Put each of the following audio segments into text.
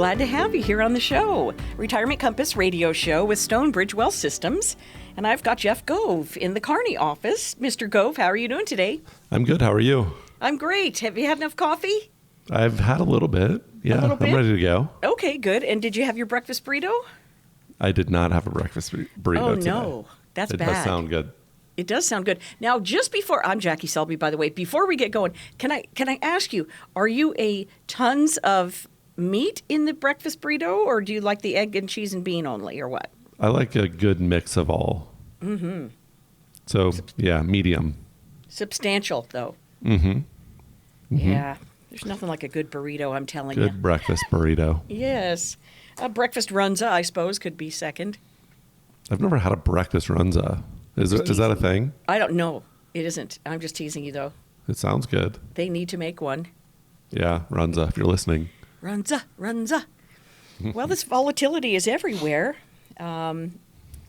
glad to have you here on the show. Retirement Compass radio show with Stonebridge Wealth Systems. And I've got Jeff Gove in the Kearney office. Mr. Gove, how are you doing today? I'm good. How are you? I'm great. Have you had enough coffee? I've had a little bit. Yeah, I'm ready to go. Okay, good. And did you have your breakfast burrito? I did not have a breakfast burrito today. Oh, no. That's bad. It does sound good. It does sound good. Now, just before, I'm Jackie Selby, by the way. Before we get going, can I ask you, are you a tons of meat in the breakfast burrito, or do you like the egg and cheese and bean only, or what? I like a good mix of all. Mm-hmm. So, yeah, medium. Substantial, though. Mm-hmm. Mm-hmm. Yeah. There's nothing like a good burrito, I'm telling you. Good breakfast burrito. Yes. A breakfast runza, I suppose, could be second. I've never had a breakfast runza. Is that a thing? I don't know. It isn't. I'm just teasing you, though. It sounds good. They need to make one. Yeah, runza, if you're listening. Runza, runza. Well, this volatility is everywhere. And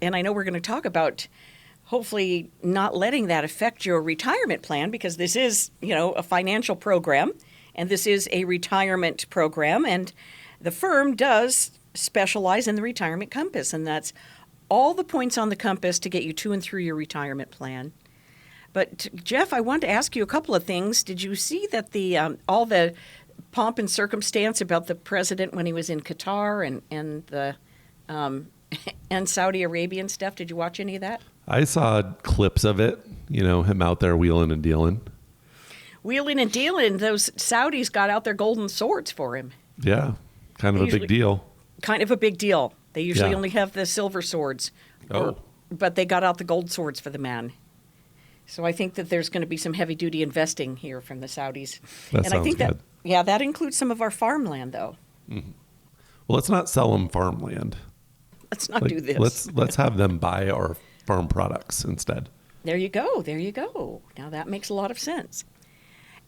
I know we're going to talk about hopefully not letting that affect your retirement plan, because this is, a financial program, and this is a retirement program. And the firm does specialize in the Retirement Compass, and that's all the points on the compass to get you to and through your retirement plan. But Jeff, I wanted to ask you a couple of things. Did you see that the all the pomp and circumstance about the president when he was in Qatar and the and Saudi Arabian stuff? Did you watch any of that? I saw clips of it. Him out there wheeling and dealing. Wheeling and dealing. Those Saudis got out their golden swords for him. Yeah, kind of a big deal. Kind of a big deal. They usually only have the silver swords. But they got out the gold swords for the man. So I think that there's going to be some heavy-duty investing here from the Saudis. That sounds good. That includes some of our farmland, though. Mm-hmm. Well, let's not sell them farmland. Let's not do this. Let's have them buy our farm products instead. There you go. There you go. Now that makes a lot of sense.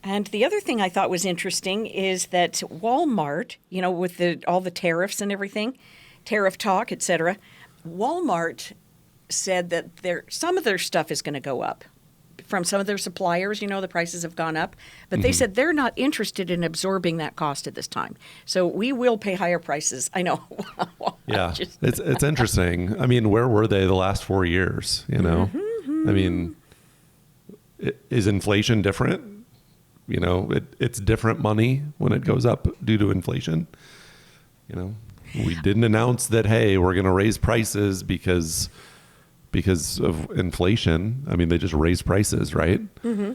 And the other thing I thought was interesting is that Walmart, with all the tariffs and everything, tariff talk, et cetera, Walmart said that some of their stuff is going to go up. From some of their suppliers, the prices have gone up. But they said they're not interested in absorbing that cost at this time. So we will pay higher prices. I know. Yeah, it's interesting. I mean, where were they the last 4 years, I mean, is inflation different? It's different money when it goes up due to inflation. We didn't announce that, hey, we're going to raise prices because of inflation. I mean, they just raised prices, right? Mm-hmm.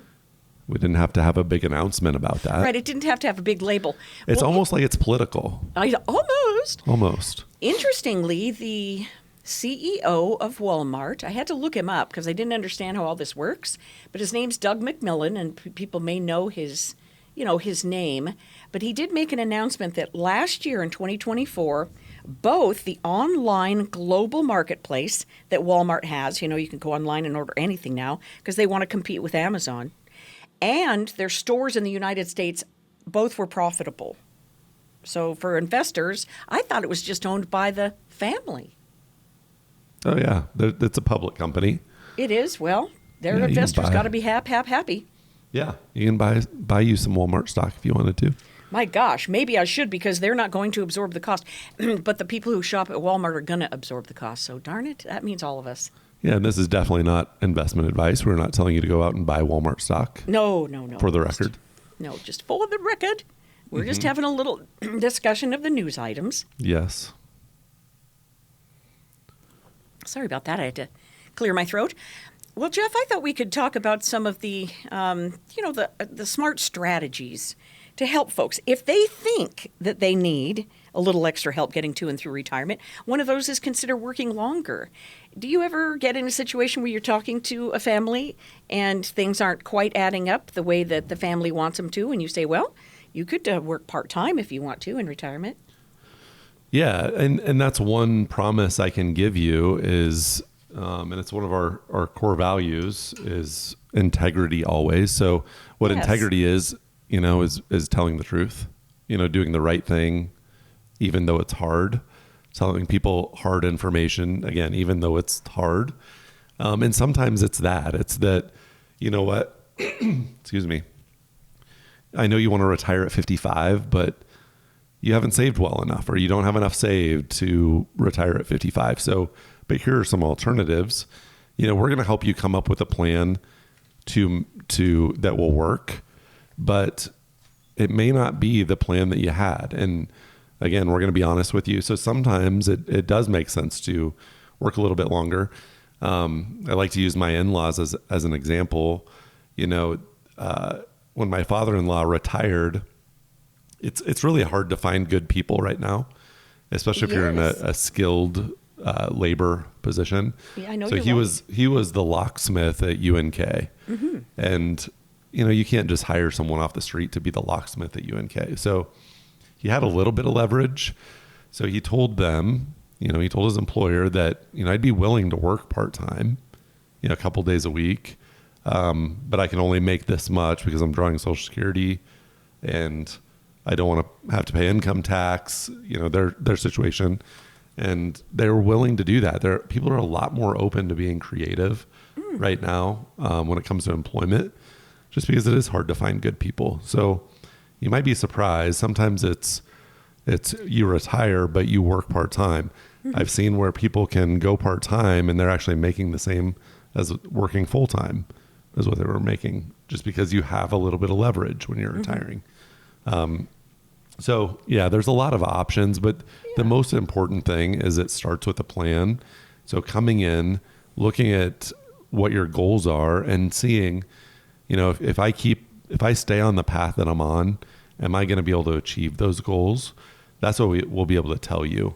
We didn't have to have a big announcement about that. Right. It didn't have to have a big label. It's almost like it's political. Almost. Interestingly, the CEO of Walmart, I had to look him up because I didn't understand how all this works, but his name's Doug McMillon, and people may know his name. But he did make an announcement that last year in 2024, both the online global marketplace that Walmart has, you can go online and order anything now because they want to compete with Amazon, and their stores in the United States, both were profitable. So for investors, I thought it was just owned by the family. Oh, yeah. It's a public company. It is. Well, their investors got to be happy. Yeah. You can buy you some Walmart stock if you wanted to. My gosh, maybe I should, because they're not going to absorb the cost. But the people who shop at Walmart are going to absorb the cost. So darn it, that means all of us. Yeah, and this is definitely not investment advice. We're not telling you to go out and buy Walmart stock. No. For the record. No, just for the record. We're just having a little discussion of the news items. Yes. Sorry about that. I had to clear my throat. Well, Jeff, I thought we could talk about some of the, the smart strategies to help folks. If they think that they need a little extra help getting to and through retirement, one of those is consider working longer. Do you ever get in a situation where you're talking to a family and things aren't quite adding up the way that the family wants them to, and you say, well, you could work part-time if you want to in retirement? Yeah, and that's one promise I can give you is, and it's one of our core values, is integrity always. So what integrity is telling the truth, doing the right thing, even though it's hard, telling people hard information, again, even though it's hard. And sometimes it's that, you know what, excuse me, I know you want to retire at 55, but you haven't saved well enough, or you don't have enough saved to retire at 55. So, but here are some alternatives. We're going to help you come up with a plan to that will work, but it may not be the plan that you had. And again, we're going to be honest with you. So sometimes it does make sense to work a little bit longer. I like to use my in-laws as an example. When my father-in-law retired, it's really hard to find good people right now, especially if you're in a skilled labor position. Yeah, I know. So he was the locksmith at UNK, mm-hmm. and you can't just hire someone off the street to be the locksmith at UNK. So he had a little bit of leverage. So he told them, he told his employer that I'd be willing to work part-time, a couple days a week, but I can only make this much because I'm drawing Social Security, and I don't want to have to pay income tax. Their situation. And they're willing to do that. People are a lot more open to being creative right now when it comes to employment, just because it is hard to find good people. So you might be surprised. Sometimes it's you retire, but you work part-time. Mm-hmm. I've seen where people can go part-time and they're actually making the same as working full-time as what they were making, just because you have a little bit of leverage when you're retiring. So yeah, there's a lot of options, but the most important thing is it starts with a plan. So coming in, looking at what your goals are and seeing, if I stay on the path that I'm on, am I going to be able to achieve those goals? That's what we'll be able to tell you.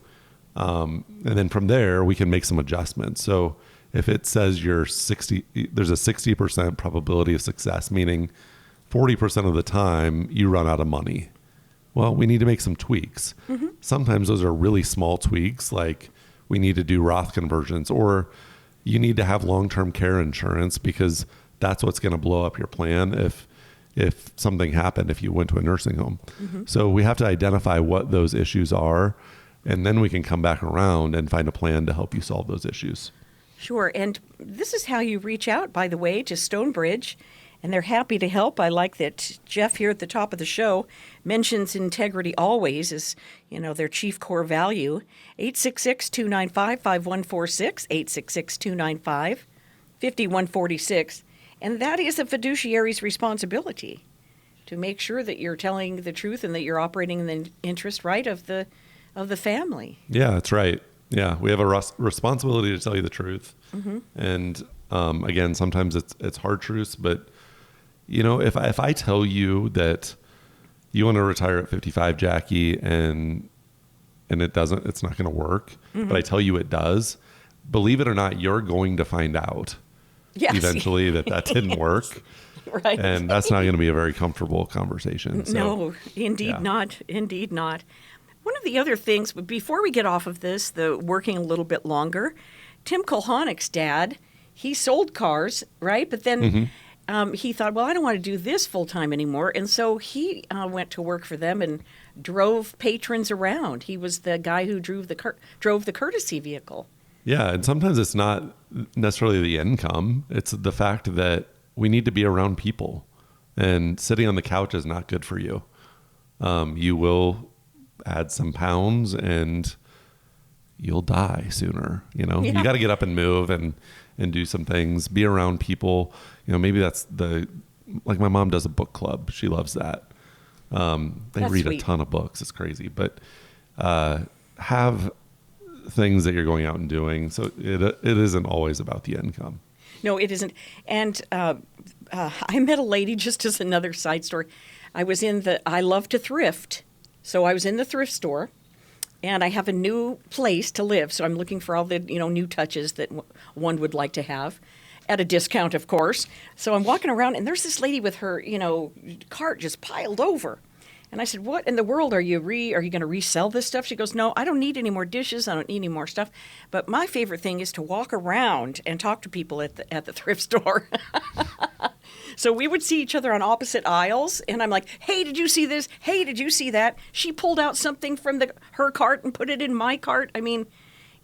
And then from there, we can make some adjustments. So if it says there's a 60% probability of success, meaning 40% of the time you run out of money. Well, we need to make some tweaks. Mm-hmm. Sometimes those are really small tweaks, like we need to do Roth conversions, or you need to have long-term care insurance because that's what's going to blow up your plan if something happened, if you went to a nursing home. Mm-hmm. So we have to identify what those issues are, and then we can come back around and find a plan to help you solve those issues. Sure. And this is how you reach out, by the way, to Stonebridge. And they're happy to help. I like that Jeff here at the top of the show mentions integrity always as, their chief core value. 866-295-5146, 866-295-5146. And that is a fiduciary's responsibility to make sure that you're telling the truth and that you're operating in the interest, right, of the family. Yeah, that's right. Yeah, we have a responsibility to tell you the truth. Mm-hmm. And again, sometimes it's hard truths, but if I tell you that you want to retire at 55, Jackie, and it's not going to work, mm-hmm. but I tell you it does, believe it or not, you're going to find out eventually that didn't work. Right. And that's not going to be a very comfortable conversation. So, no, indeed not. Indeed not. One of the other things, before we get off of this, the working a little bit longer, Tim Kulhonik's dad, he sold cars, right? But then... Mm-hmm. He thought, well, I don't want to do this full time anymore. And so he went to work for them and drove patrons around. He was the guy who drove the courtesy vehicle. Yeah. And sometimes it's not necessarily the income. It's the fact that we need to be around people, and sitting on the couch is not good for you. You will add some pounds and you'll die sooner. You got to get up and move and do some things, be around people. Maybe that's like my mom does a book club. She loves that. They read sweet. A ton of books. It's crazy, but have things that you're going out and doing. So it isn't always about the income. No, it isn't. And I met a lady, just as another side story. I love to thrift. So I was in the thrift store. And I have a new place to live, so I'm looking for all the new touches that one would like to have, at a discount, of course. So I'm walking around, and there's this lady with her cart just piled over, and I said, "What in the world are you going to resell this stuff?" She goes, "No, I don't need any more dishes. I don't need any more stuff. But my favorite thing is to walk around and talk to people at the thrift store." So we would see each other on opposite aisles, and I'm like, "Hey, did you see this? Hey, did you see that?" She pulled out something from her cart and put it in my cart. I mean,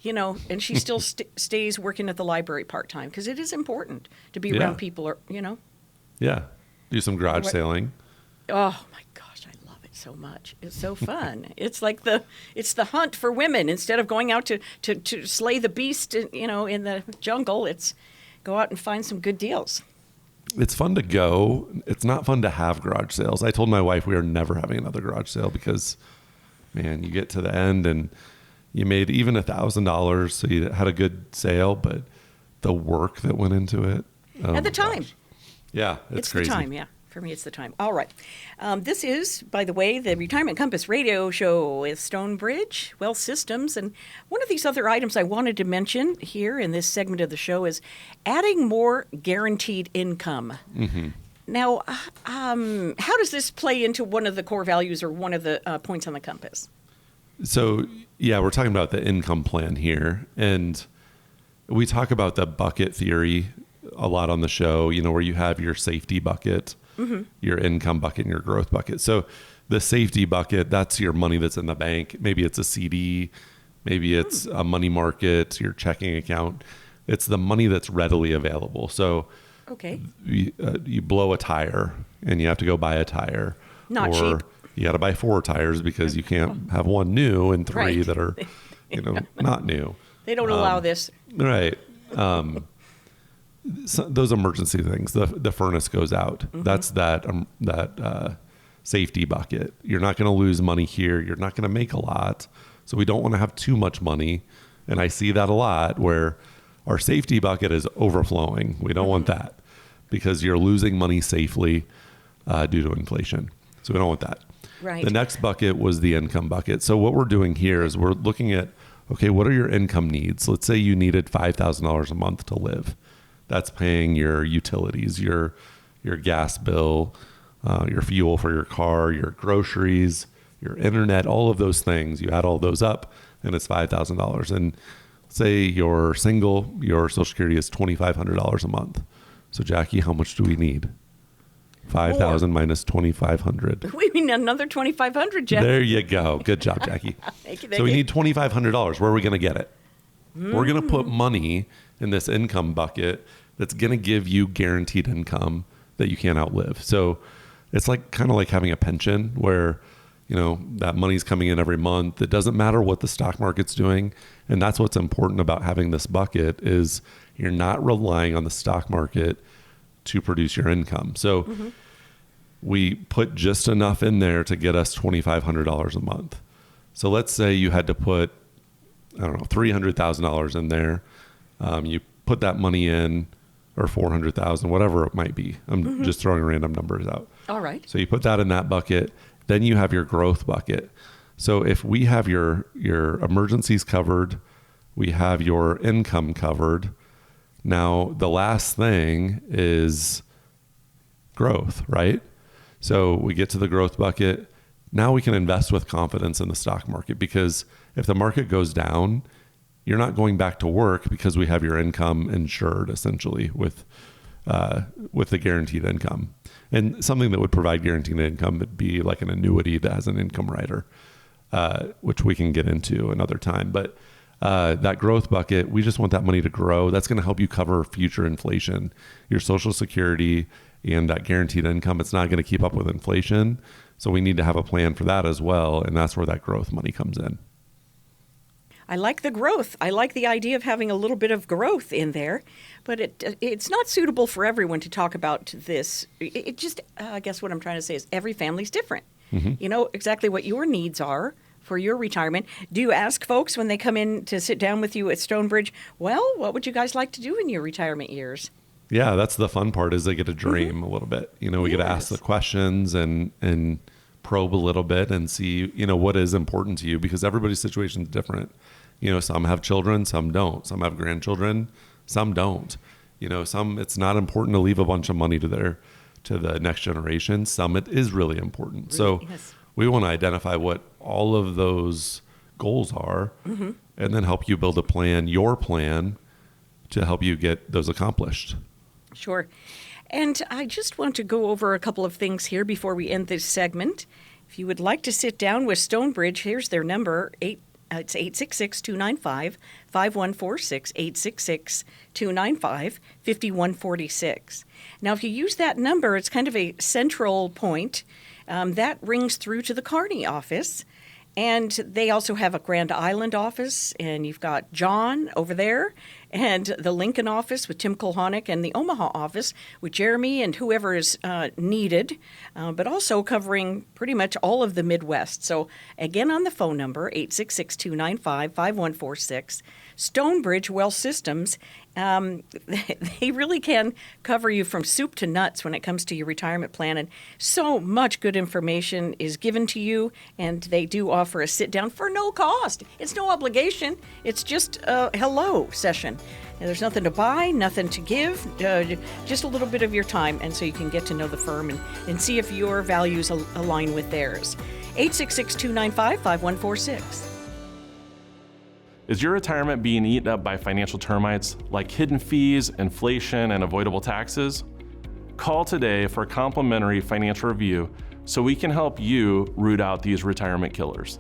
and she still stays working at the library part-time because it is important to be around people, Yeah. Do some garage sailing. Oh, my gosh, I love it so much. It's so fun. It's like it's the hunt for women. Instead of going out to slay the beast, in the jungle, it's go out and find some good deals. It's fun to go. It's not fun to have garage sales. I told my wife we are never having another garage sale because, man, you get to the end and you made even $1,000, so you had a good sale, but the work that went into it. And the time. Gosh. Yeah, it's crazy. The time, yeah. For me, it's the time. All right. This is, by the way, the Retirement Compass radio show with Stonebridge Wealth Systems. And one of these other items I wanted to mention here in this segment of the show is adding more guaranteed income. Mm-hmm. Now, how does this play into one of the core values or one of the points on the compass? So, yeah, we're talking about the income plan here. And we talk about the bucket theory a lot on the show, where you have your safety bucket, mm-hmm. your income bucket, and your growth bucket. So the safety bucket, that's your money that's in the bank. Maybe it's a CD, maybe it's a money market, your checking account. It's the money that's readily available. So okay, you blow a tire and you have to go buy a tire. Not or cheap. You got to buy 4 tires because you can't have one new and 3 right. that are, not new. They don't allow this. Right. So those emergency things, the furnace goes out. Mm-hmm. That's that safety bucket. You're not going to lose money here. You're not going to make a lot. So we don't want to have too much money. And I see that a lot where our safety bucket is overflowing. We don't want that because you're losing money safely due to inflation. So we don't want that. Right. The next bucket was the income bucket. So what we're doing here is we're looking at, okay, what are your income needs? Let's say you needed $5,000 a month to live. That's paying your utilities, your gas bill, your fuel for your car, your groceries, your internet, all of those things. You add all those up and it's $5,000. And say you're single, your Social Security is $2,500 a month. So Jackie, how much do we need? 5,000 minus 2,500. We mean another 2,500, Jeff. There you go. Good job, Jackie. Thank you. So we need $2,500. Where are we going to get it? We're going to put money in this income bucket that's going to give you guaranteed income that you can't outlive. So it's kind of like having a pension where, that money's coming in every month. It doesn't matter what the stock market's doing. And that's what's important about having this bucket is you're not relying on the stock market to produce your income. So we put just enough in there to get us $2,500 a month. So let's say you had to put, $300,000 in there. You put that money in, or 400,000, whatever it might be. I'm just throwing random numbers out. All right. So you put that in that bucket. Then you have your growth bucket. So if we have your emergencies covered, we have your income covered. Now the last thing is growth, right? So we get to the growth bucket. Now we can invest with confidence in the stock market because if the market goes down, you're not going back to work because we have your income insured essentially with the guaranteed income. And something that would provide guaranteed income would be like an annuity that has an income rider, which we can get into another time. But that growth bucket, we just want that money to grow. That's going to help you cover future inflation. Your Social Security and that guaranteed income, it's not going to keep up with inflation. So we need to have a plan for that as well. And that's where that growth money comes in. I like the growth. I like the idea of having a little bit of growth in there, but it's not suitable for everyone to talk about this. It just, I guess what I'm trying to say is every family's different. Mm-hmm. You know exactly what your needs are for your retirement. Do you ask folks when they come in to sit down with you at Stonebridge, well, what would you guys like to do in your retirement years? Yeah, that's the fun part is they get to dream a little bit. We get to ask the questions and probe a little bit and see, what is important to you because everybody's situation is different. Some have children, some don't. Some have grandchildren, some don't. Some it's not important to leave a bunch of money to the next generation. Some it is really important. Really? So yes. We want to identify what all of those goals are and then help you build a plan, your plan, to help you get those accomplished. Sure. And I just want to go over a couple of things here before we end this segment. If you would like to sit down with Stonebridge, here's their number, it's 866-295-5146, 866-295-5146. Now, if you use that number, it's kind of a central point that rings through to the Kearney office. And they also have a Grand Island office, and you've got John over there, and the Lincoln office with Tim Kulhonik, and the Omaha office with Jeremy and whoever is needed, but also covering pretty much all of the Midwest. So again, on the phone number, 866-295-5146, Stonebridge Wealth Systems, they really can cover you from soup to nuts when it comes to your retirement plan. And so much good information is given to you, and they do offer a sit down for no cost. It's no obligation. It's just a hello session. And there's nothing to buy, nothing to give, just a little bit of your time. And so you can get to know the firm and see if your values align with theirs. 866-295-5146. Is your retirement being eaten up by financial termites like hidden fees, inflation, and avoidable taxes? Call today for a complimentary financial review so we can help you root out these retirement killers.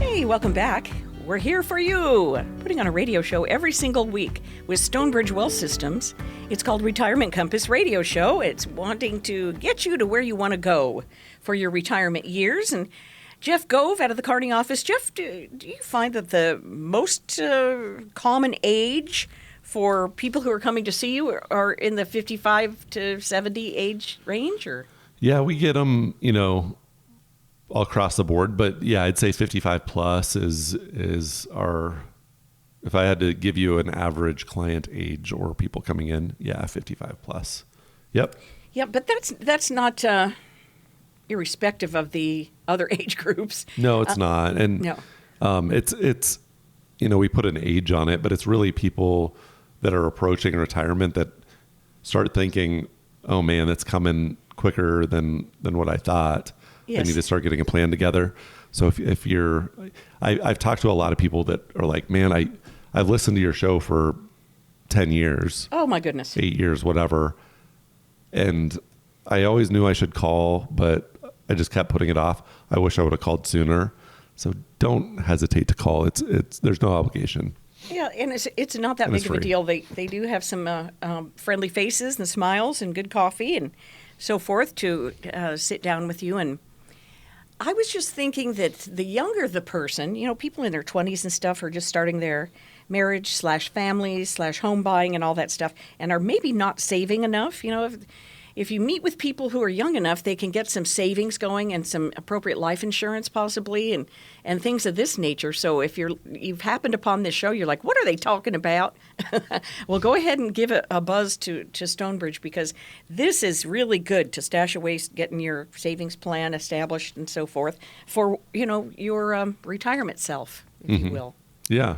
Hey, welcome back. We're here for you, putting on a radio show every single week with Stonebridge Wealth Systems. It's called Retirement Compass Radio Show. It's wanting to get you to where you want to go for your retirement years. And Jeff Gove out of the Kearney office. Jeff, do you find that the most common age for people who are coming to see you are in the 55 to 70 age range? Or? Yeah, we get them, all across the board, but yeah, I'd say 55 plus is our, if I had to give you an average client age or people coming in, 55 plus. Yep. Yeah, but that's not irrespective of the other age groups. No, it's not. And no. It's we put an age on it, but it's really people that are approaching retirement that start thinking, oh man, that's coming quicker than what I thought. Yes. I need to start getting a plan together. So if you're, I've talked to a lot of people that are like, man, I've listened to your show for 10 years. Oh my goodness. 8 years, whatever. And I always knew I should call, but I just kept putting it off. I wish I would have called sooner. So don't hesitate to call. It's there's no obligation. Yeah, and it's not that big of a deal. They do have some friendly faces and smiles and good coffee and so forth to sit down with you. And I was just thinking that the younger the person, people in their 20s and stuff are just starting their marriage / families / home buying and all that stuff and are maybe not saving enough. If you meet with people who are young enough, they can get some savings going and some appropriate life insurance possibly and things of this nature. So if you've happened upon this show, you're like, what are they talking about? Well, go ahead and give it a buzz to Stonebridge because this is really good to stash away, getting your savings plan established and so forth for, your retirement self, if you will. Yeah.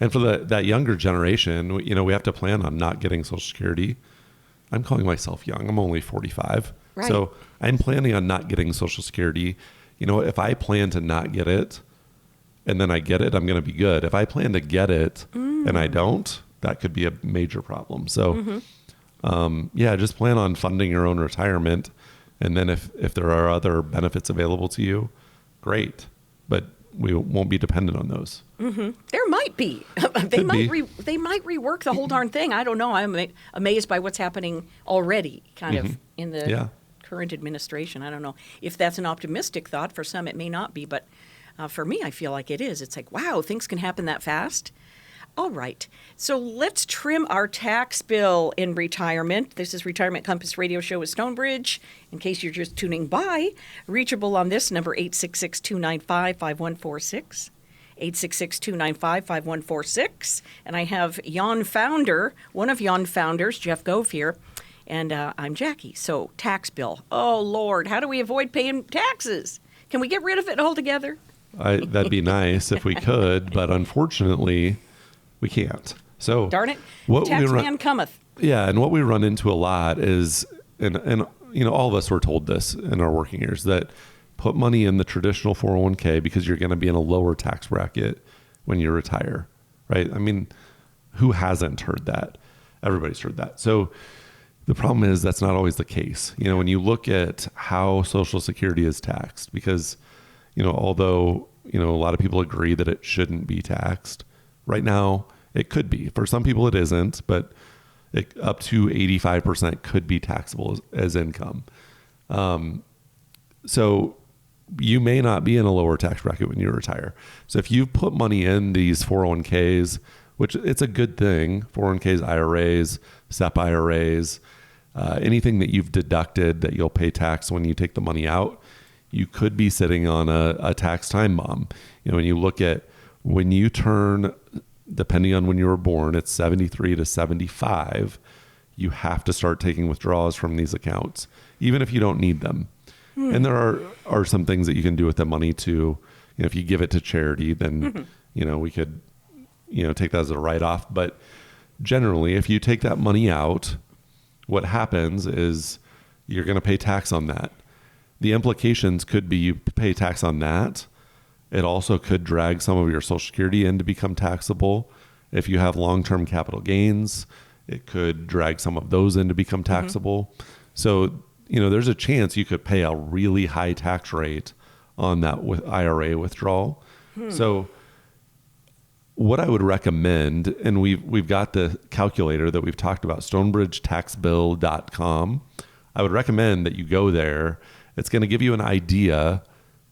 And for that younger generation, we have to plan on not getting Social Security. I'm calling myself young. I'm only 45. Right. So I'm planning on not getting Social Security. If I plan to not get it and then I get it, I'm going to be good. If I plan to get it and I don't, that could be a major problem. So, just plan on funding your own retirement. And then if there are other benefits available to you, great. But we won't be dependent on those. Mm-hmm. There might be. They might rework the whole darn thing. I don't know. I'm amazed by what's happening already, kind of in the current administration. I don't know if that's an optimistic thought. For some, it may not be, but for me, I feel like it is. It's like, wow, things can happen that fast. All right. So let's trim our tax bill in retirement. This is Retirement Compass Radio Show with Stonebridge. In case you're just tuning by, reachable on this number, 866-295-5146. 866-295-5146. And I have one of Yon founders, Jeff Gove here, and I'm Jackie. So tax bill. Oh, Lord, how do we avoid paying taxes? Can we get rid of it altogether? That'd be nice if we could, but unfortunately, we can't. So darn it, tax man cometh. Yeah, and what we run into a lot is, and all of us were told this in our working years, that put money in the traditional 401k because you're going to be in a lower tax bracket when you retire, right? I mean, who hasn't heard that? Everybody's heard that. So the problem is that's not always the case. When you look at how Social Security is taxed, because, although, a lot of people agree that it shouldn't be taxed, right now It could be. For some people it isn't, but up to 85% could be taxable as income. So you may not be in a lower tax bracket when you retire. So if you put money in these 401ks, which it's a good thing, 401ks, IRAs, SEP IRAs, anything that you've deducted that you'll pay tax when you take the money out, you could be sitting on a tax time bomb. When you look at when you turn, depending on when you were born, it's 73 to 75, you have to start taking withdrawals from these accounts, even if you don't need them. And there are some things that you can do with the money too. If you give it to charity, then, we could, take that as a write-off. But generally, if you take that money out, what happens is you're going to pay tax on that. The implications could be you pay tax on that. It also could drag some of your Social Security in to become taxable. If you have long-term capital gains, it could drag some of those in to become taxable. So, there's a chance you could pay a really high tax rate on that with IRA withdrawal. So what I would recommend, and we've got the calculator that we've talked about, stonebridgetaxbill.com. I would recommend that you go there. It's going to give you an idea.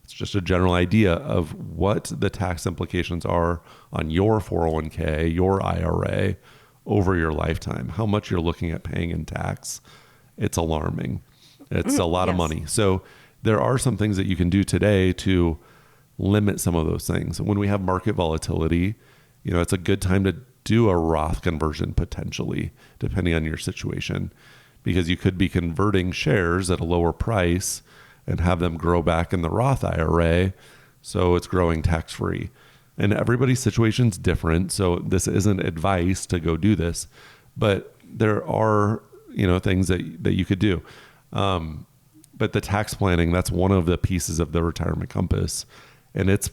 It's just a general idea of what the tax implications are on your 401k, your IRA over your lifetime, how much you're looking at paying in tax. It's alarming. It's a lot of money. So there are some things that you can do today to limit some of those things. When we have market volatility, it's a good time to do a Roth conversion potentially, depending on your situation, because you could be converting shares at a lower price and have them grow back in the Roth IRA. So it's growing tax-free. And everybody's situation's different. So this isn't advice to go do this, but there are, things that you could do. But the tax planning, that's one of the pieces of the retirement compass. And it's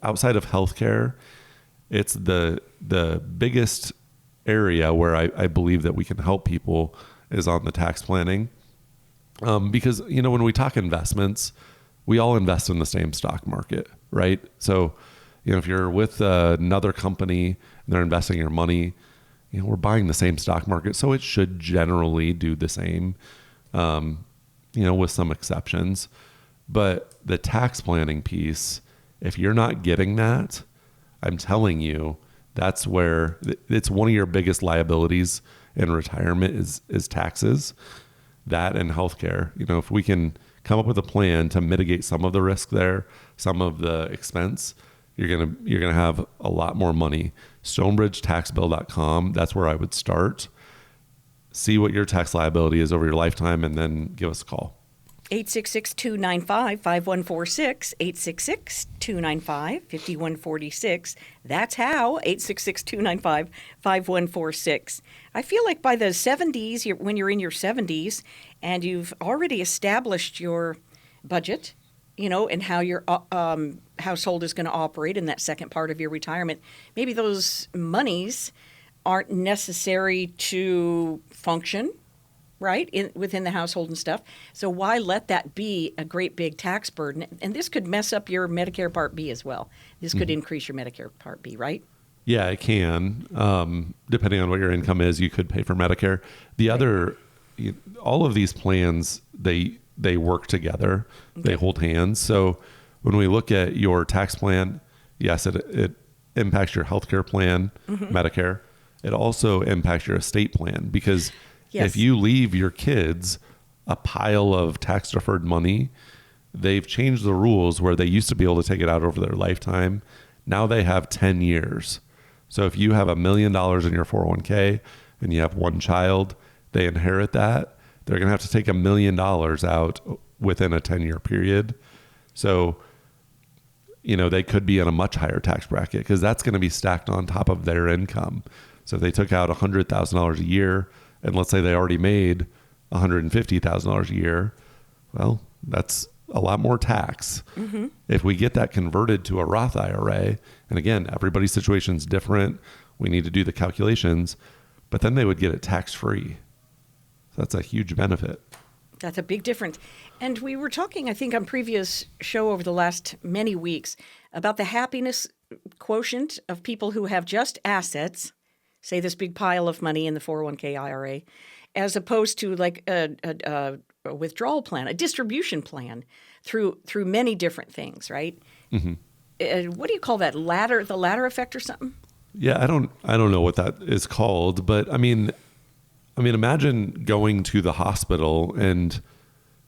outside of healthcare. It's the biggest area where I believe that we can help people is on the tax planning. Because, when we talk investments, we all invest in the same stock market, right? So, if you're with another company and they're investing your money, we're buying the same stock market. So it should generally do the same, with some exceptions. But the tax planning piece, if you're not getting that, I'm telling you, that's where it's one of your biggest liabilities in retirement is taxes, that and healthcare. If we can come up with a plan to mitigate some of the risk there, some of the expense, you're gonna have a lot more money. Stonebridgetaxbill.com, that's where I would start. See what your tax liability is over your lifetime, and then give us a call. 866-295-5146, 866-295-5146. That's how, 866-295-5146. I feel like by the 70s, when you're in your 70s and you've already established your budget, and how your household is going to operate in that second part of your retirement, maybe those monies aren't necessary to function, right, within the household and stuff. So why let that be a great big tax burden? And this could mess up your Medicare Part B as well. This could increase your Medicare Part B, right? Yeah, it can. Depending on what your income is, you could pay for Medicare. The other, all of these plans, they work together. Okay. They hold hands. So when we look at your tax plan, yes, it impacts your healthcare plan, Medicare. It also impacts your estate plan, because if you leave your kids a pile of tax deferred money, they've changed the rules where they used to be able to take it out over their lifetime. Now they have 10 years. So if you have $1 million in your 401k and you have one child, they inherit that. They're going to have to take $1 million out within a 10-year period. So, they could be in a much higher tax bracket, because that's going to be stacked on top of their income. So if they took out $100,000 a year, and let's say they already made $150,000 a year, well, that's a lot more tax. If we get that converted to a Roth IRA, and again, everybody's situation is different, we need to do the calculations, but then they would get it tax-free. So that's a huge benefit. That's a big difference. And we were talking, I think, on previous show over the last many weeks about the happiness quotient of people who have just assets say this big pile of money in the 401k IRA, as opposed to like a withdrawal plan, a distribution plan through many different things, right? What do you call that? The ladder effect or something? Yeah, I don't know what that is called, but I mean, imagine going to the hospital and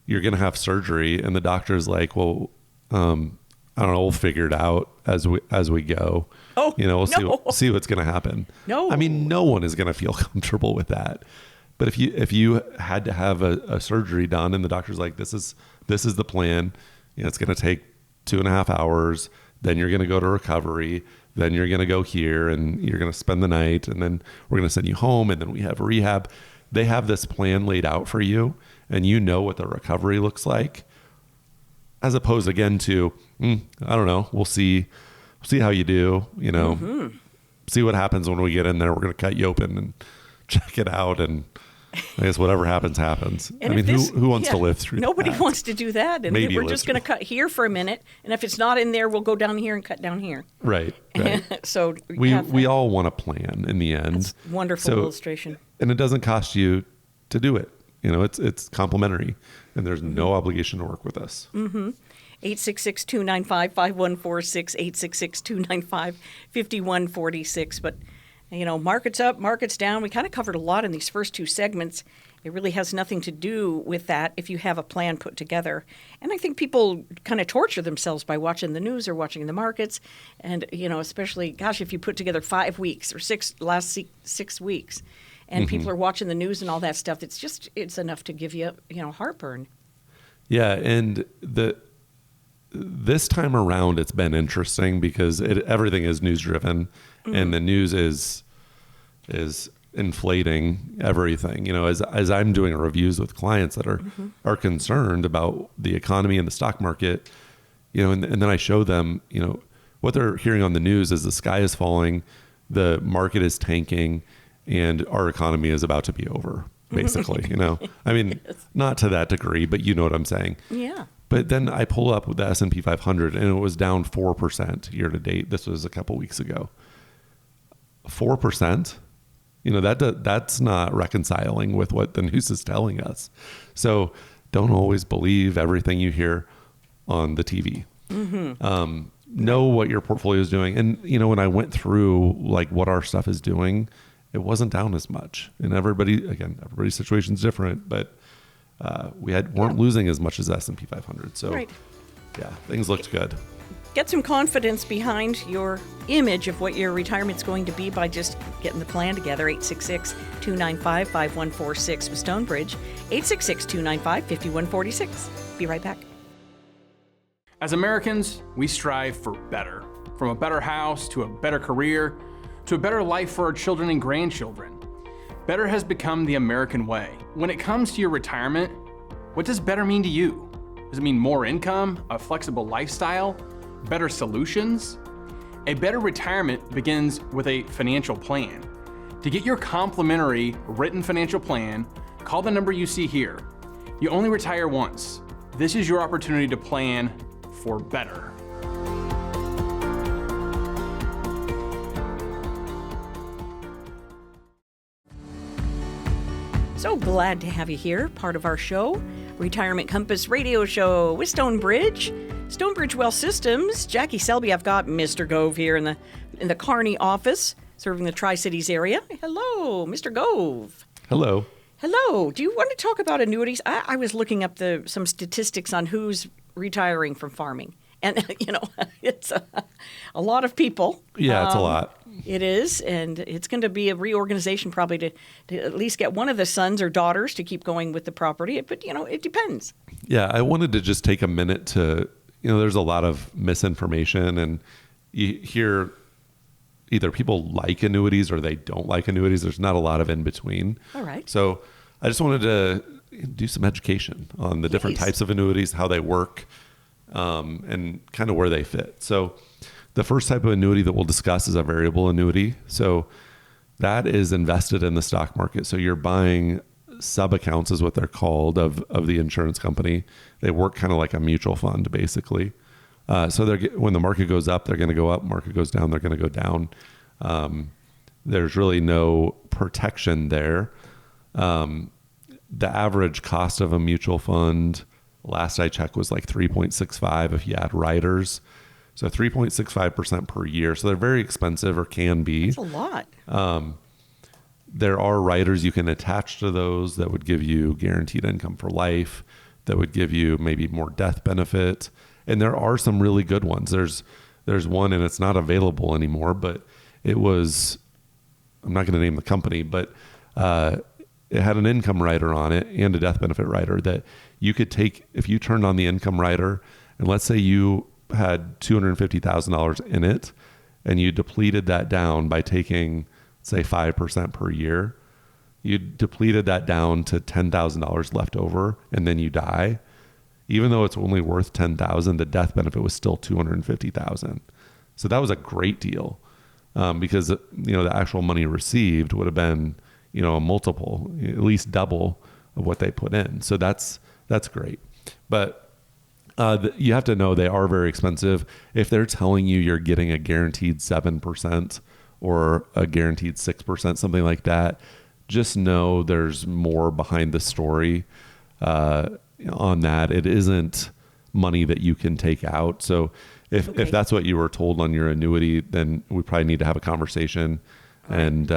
you're going to have surgery, and the doctor's like, "Well, I don't know, we'll figure it out as we go. Oh, we'll see what's going to happen." No, I mean, no one is going to feel comfortable with that. But if you had to have a surgery done, and the doctor's like, "This is the plan. It's going to take 2.5 hours. Then you're going to go to recovery. Then you're going to go here, and you're going to spend the night, and then we're going to send you home, and then we have rehab." They have this plan laid out for you, and you know what the recovery looks like, as opposed again to, I don't know, we'll see how you do, see what happens when we get in there. We're going to cut you open and check it out, and I guess whatever happens. And I mean, who wants to live through Nobody that? wants to do that. And Maybe we're just going to cut here for a minute. And if it's not in there, we'll go down here and cut down here. Right. So we all want a plan in the end. That's a wonderful illustration. And it doesn't cost you to do it. It's complimentary, and there's no obligation to work with us. 866-295-5146, 866-295-5146. But, markets up, markets down. We kind of covered a lot in these first two segments. It really has nothing to do with that if you have a plan put together. And I think people kind of torture themselves by watching the news or watching the markets. And, especially, gosh, if you put together 5 weeks or 6 weeks and people are watching the news and all that stuff, it's enough to give you, heartburn. Yeah. And this time around, it's been interesting because everything is news driven, and the news is inflating everything. As I'm doing reviews with clients that are concerned about the economy and the stock market, and then I show them, what they're hearing on the news is the sky is falling, the market is tanking, and our economy is about to be over, basically. I mean, not to that degree, but you know what I'm saying. Yeah. But then I pull up with the S&P 500, and it was down 4% year to date. This was a couple weeks ago. 4%. That's not reconciling with what the news is telling us. So don't always believe everything you hear on the TV. Know what your portfolio is doing. And, when I went through like what our stuff is doing, it wasn't down as much. And everybody's situation is different, but weren't losing as much as S&P 500. So yeah, things looked good. Get some confidence behind your image of what your retirement's going to be by just getting the plan together. 866-295-5146 with Stonebridge. 866-295-5146. Be right back. As Americans, we strive for better. From a better house to a better career to a better life for our children and grandchildren. Better has become the American way. When it comes to your retirement, what does better mean to you? Does it mean more income, a flexible lifestyle, better solutions? A better retirement begins with a financial plan. To get your complimentary written financial plan, call the number you see here. You only retire once. This is your opportunity to plan for better. So glad to have you here, part of our show, Retirement Compass Radio Show with Stonebridge Wealth Systems. Jackie Selby, I've got Mr. Gove here in the Kearney office, serving the Tri-Cities area. Hello, Mr. Gove. Hello. Hello. Do you want to talk about annuities? I was looking up some statistics on who's retiring from farming. And, it's a lot of people. Yeah, it's a lot. It is, and it's going to be a reorganization probably to at least get one of the sons or daughters to keep going with the property. But, it depends. Yeah, I wanted to just take a minute to, there's a lot of misinformation, and you hear either people like annuities or they don't like annuities. There's not a lot of in between. All right. So I just wanted to do some education on the different types of annuities, how they work, and kind of where they fit. So the first type of annuity that we'll discuss is a variable annuity. So that is invested in the stock market. So you're buying sub-accounts is what they're called of the insurance company. They work kind of like a mutual fund, basically. So when the market goes up, they're going to go up. Market goes down, they're going to go down. there's really no protection there. The average cost of a mutual fund, last I checked, was like 3.65 if you add riders. So 3.65% per year. So they're very expensive, or can be. That's a lot. There are riders you can attach to those that would give you guaranteed income for life, that would give you maybe more death benefit. And there are some really good ones. There's one, and it's not available anymore, but it was, I'm not going to name the company, but it had an income rider on it and a death benefit rider that you could take if you turned on the income rider, and let's say you had $250,000 in it and you depleted that down by taking, say, 5% per year. You depleted that down to $10,000 left over, and then you die. Even though it's only worth $10,000, the death benefit was still $250,000. So that was a great deal, because the actual money received would have been a multiple, at least double of what they put in. So that's great. But you have to know they are very expensive. If they're telling you you're getting a guaranteed 7% or a guaranteed 6%, something like that, just know there's more behind the story on that. It isn't money that you can take out. So if that's what you were told on your annuity, then we probably need to have a conversation and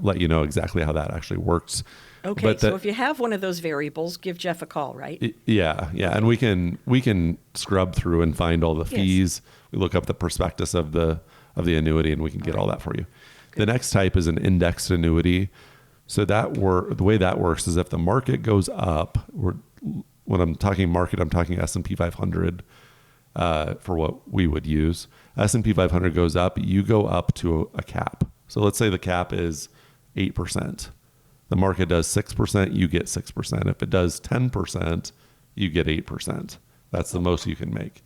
let you know exactly how that actually works. Okay, but so if you have one of those variables, give Jeff a call, right? Yeah, and we can scrub through and find all the fees. We look up the prospectus of the annuity, and we can get all that for you. Good. The next type is an indexed annuity. So the way that works is if the market goes up, when I'm talking market, I'm talking S&P 500 for what we would use. S&P 500 goes up, you go up to a cap. So let's say the cap is 8%. The market does 6%, you get 6%. If it does 10%, you get 8%. That's the most you can make.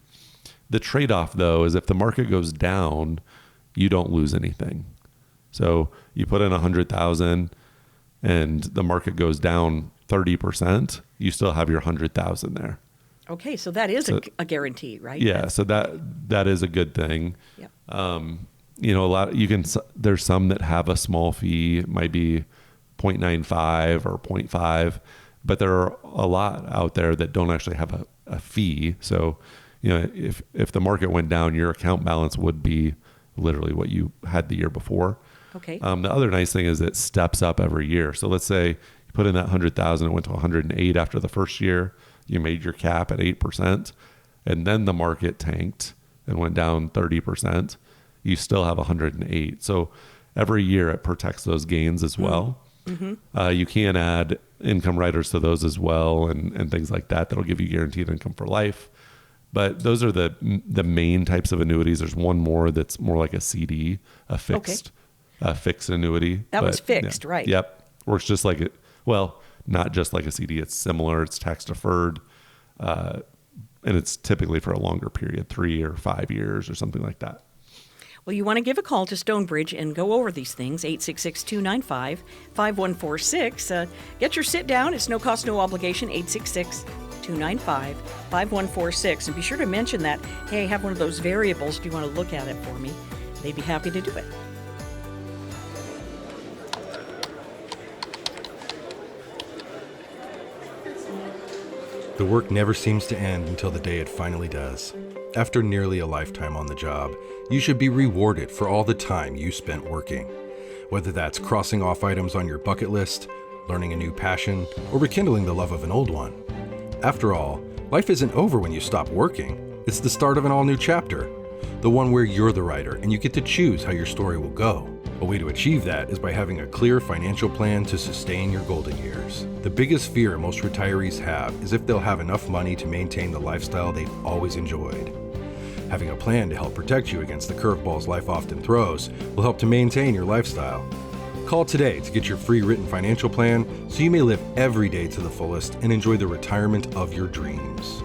The trade-off, though, is if the market goes down, you don't lose anything. So you put in 100,000 and the market goes down 30%, you still have your 100,000 there. Okay, so that is a guarantee, right? Yeah, so that is a good thing. Yep. There's some that have a small fee, it might be 0.95 or 0.5, but there are a lot out there that don't actually have a fee. So, if the market went down, your account balance would be literally what you had the year before. Okay. The other nice thing is it steps up every year. So let's say you put in that 100,000, it went to 108 after the first year. You made your cap at 8%, and then the market tanked and went down 30%. You still have 108. So every year it protects those gains as well. Mm-hmm. You can add income riders to those as well, and things like that. That'll give you guaranteed income for life. But those are the main types of annuities. There's one more that's more like a CD, a fixed annuity. That was fixed, right? Yep. Works just like it. Well, not just like a CD. It's similar. It's tax deferred. And it's typically for a longer period, 3 or 5 years or something like that. Well, you want to give a call to Stonebridge and go over these things, 866-295-5146. Get your sit down. It's no cost, no obligation, 866-295-5146. And be sure to mention that, hey, I have one of those variables. Do you want to look at it for me? They'd be happy to do it. The work never seems to end until the day it finally does. After nearly a lifetime on the job, you should be rewarded for all the time you spent working. Whether that's crossing off items on your bucket list, learning a new passion, or rekindling the love of an old one. After all, life isn't over when you stop working. It's the start of an all-new chapter. The one where you're the writer and you get to choose how your story will go. A way to achieve that is by having a clear financial plan to sustain your golden years. The biggest fear most retirees have is if they'll have enough money to maintain the lifestyle they've always enjoyed. Having a plan to help protect you against the curveballs life often throws will help to maintain your lifestyle. Call today to get your free written financial plan so you may live every day to the fullest and enjoy the retirement of your dreams.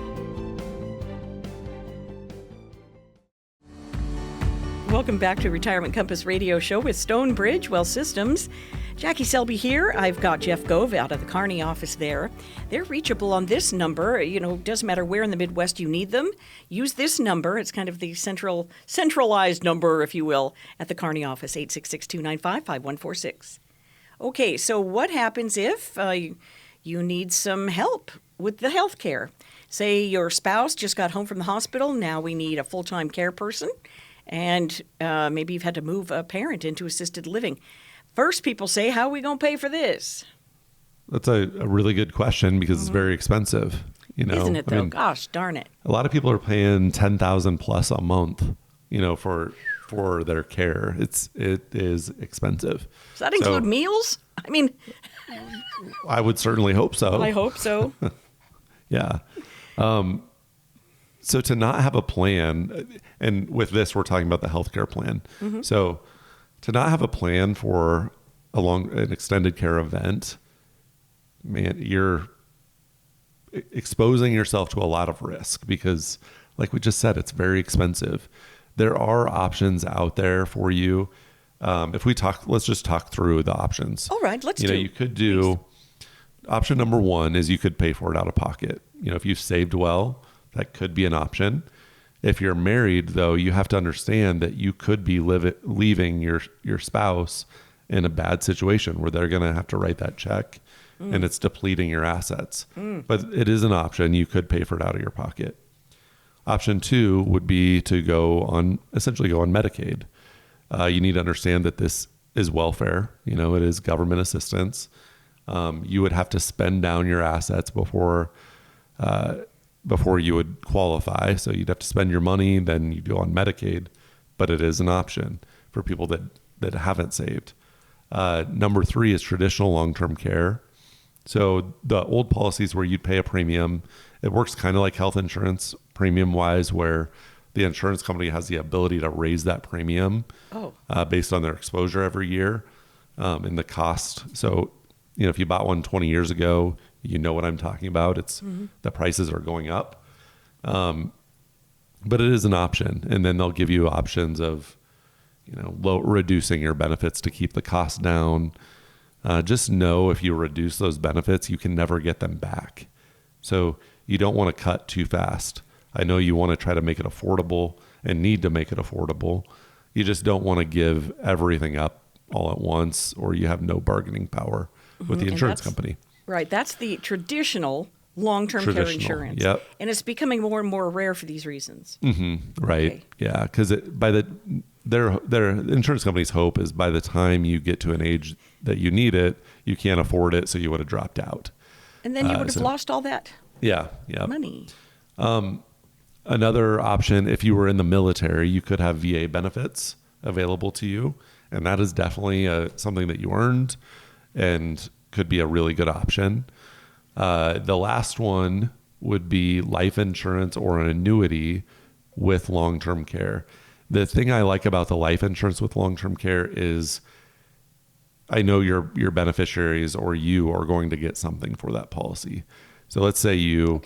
Welcome back to Retirement Compass Radio Show with Stonebridge Wealth Systems. Jackie Selby here. I've got Jeff Gove out of the Kearney office there. They're reachable on this number. Doesn't matter where in the Midwest you need them. Use this number. It's kind of the centralized number, if you will, at the Kearney office, 866-295-5146. Okay, so what happens if you need some help with the health care? Say your spouse just got home from the hospital. Now we need a full-time care person. And maybe you've had to move a parent into assisted living. First, people say, how are we going to pay for this? That's a really good question because it's very expensive. Isn't it, though? Gosh, darn it. A lot of people are paying $10,000 plus a month, for their care. It is expensive. Does that include meals? I would certainly hope so. I hope so. Yeah. So to not have a plan, and with this, we're talking about the healthcare plan. Mm-hmm. So to not have a plan for an extended care event, man, you're exposing yourself to a lot of risk because, like we just said, it's very expensive. There are options out there for you. Let's just talk through the options. All right, you could do, option number one is you could pay for it out of pocket. If you've saved well, that could be an option. If you're married, though, you have to understand that you could be leaving your spouse in a bad situation where they're going to have to write that check and it's depleting your assets. But it is an option. You could pay for it out of your pocket. Option two would be to essentially go on Medicaid. You need to understand that this is welfare. It is government assistance. You would have to spend down your assets before you would qualify. So you'd have to spend your money, then you go on Medicaid, but it is an option for people that haven't saved. Number three is traditional long-term care. So the old policies where you'd pay a premium, it works kind of like health insurance premium wise, where the insurance company has the ability to raise that premium based on their exposure every year and the cost. So, if you bought one 20 years ago, you know what I'm talking about. It's the prices are going up, but it is an option. And then they'll give you options of, reducing your benefits to keep the cost down. Just know if you reduce those benefits, you can never get them back. So you don't want to cut too fast. I know you want to try to make it affordable and need to make it affordable. You just don't want to give everything up all at once, or you have no bargaining power with the insurance company. Right. That's the traditional long-term care insurance. Yep. And it's becoming more and more rare for these reasons. Mm-hmm. Right. Okay. Yeah. Because their insurance company's hope is by the time you get to an age that you need it, you can't afford it, so you would have dropped out. And then you would have lost all that money. Another option, if you were in the military, you could have VA benefits available to you. And that is definitely something that you earned and could be a really good option. The last one would be life insurance or an annuity with long-term care. The thing I like about the life insurance with long-term care is I know your beneficiaries or you are going to get something for that policy. So let's say you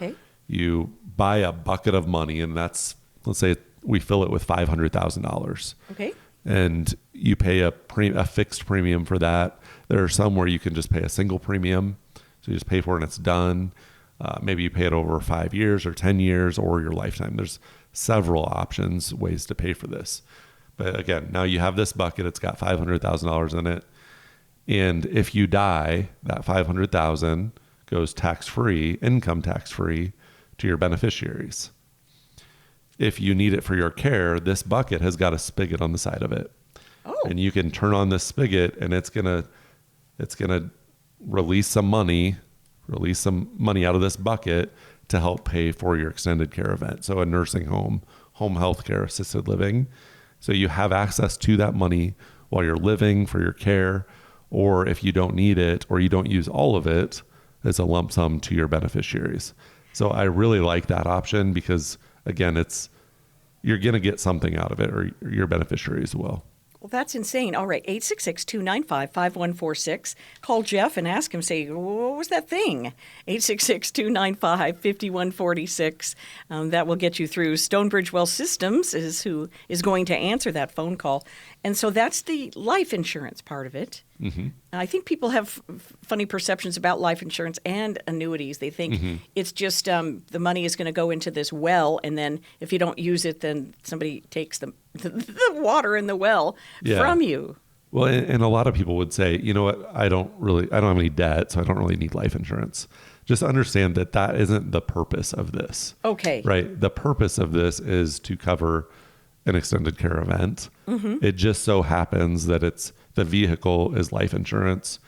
buy a bucket of money, and let's say we fill it with $500,000. Okay. And you pay a fixed premium for that. There are some where you can just pay a single premium. So you just pay for it and it's done. Maybe you pay it over 5 years or 10 years or your lifetime. There's several ways to pay for this. But again, now you have this bucket. It's got $500,000 in it. And if you die, that $500,000 goes tax-free, income tax-free to your beneficiaries. If you need it for your care, this bucket has got a spigot on the side of it. Oh. And you can turn on this spigot and it's gonna release some money out of this bucket to help pay for your extended care event. So a nursing home health care, assisted living. So you have access to that money while you're living for your care, or if you don't need it or you don't use all of it, it's a lump sum to your beneficiaries. So I really like that option because again, you're going to get something out of it, or your beneficiaries will. Well, that's insane. All right, 866-295-5146. Call Jeff and ask him, say, what was that thing? 866-295-5146. That will get you through. Stonebridge Wealth Systems is who is going to answer that phone call. And so that's the life insurance part of it. Mm-hmm. I think people have funny perceptions about life insurance and annuities. They think it's just the money is going to go into this well, and then if you don't use it, then somebody takes the water in the well from you. Well, and a lot of people would say, you know what, I don't have any debt, so I don't really need life insurance. Just understand that that isn't the purpose of this. Okay. Right? The purpose of this is to cover an extended care event. Mm-hmm. It just so happens that the vehicle is life insurance